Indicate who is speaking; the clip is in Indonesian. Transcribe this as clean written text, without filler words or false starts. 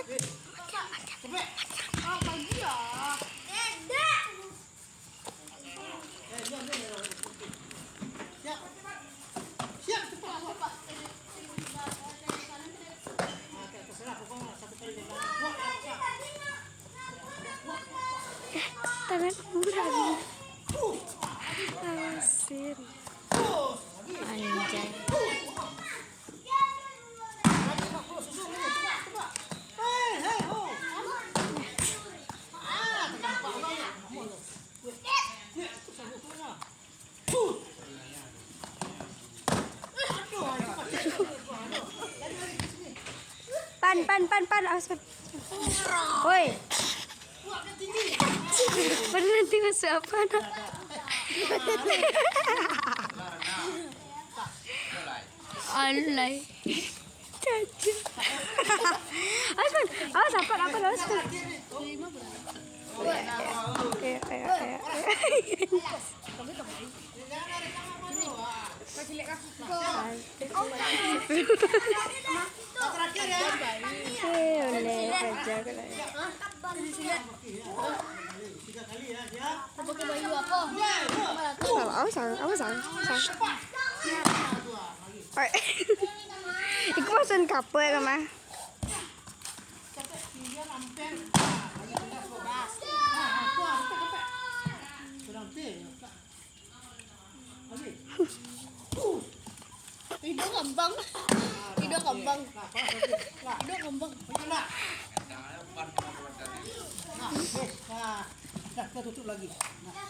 Speaker 1: Apa dia? Siap. Siap cepat. Oke, terserah pokoknya satu kali dia bilang.
Speaker 2: Tangan kurang. Asin. Anjay. Pan. Awas. Woi. Berhenti masuk apa nak? Alay. Caca. Awas apa?
Speaker 1: Terakhir ya.
Speaker 2: Oleh aja kalau ya.
Speaker 1: 3 kali ya, ya.
Speaker 3: Pakai baju apa?
Speaker 2: Awas. Iku maksud kape ka mah.
Speaker 3: Tidak kembang.
Speaker 1: Nah, kita tutup lagi. Nah.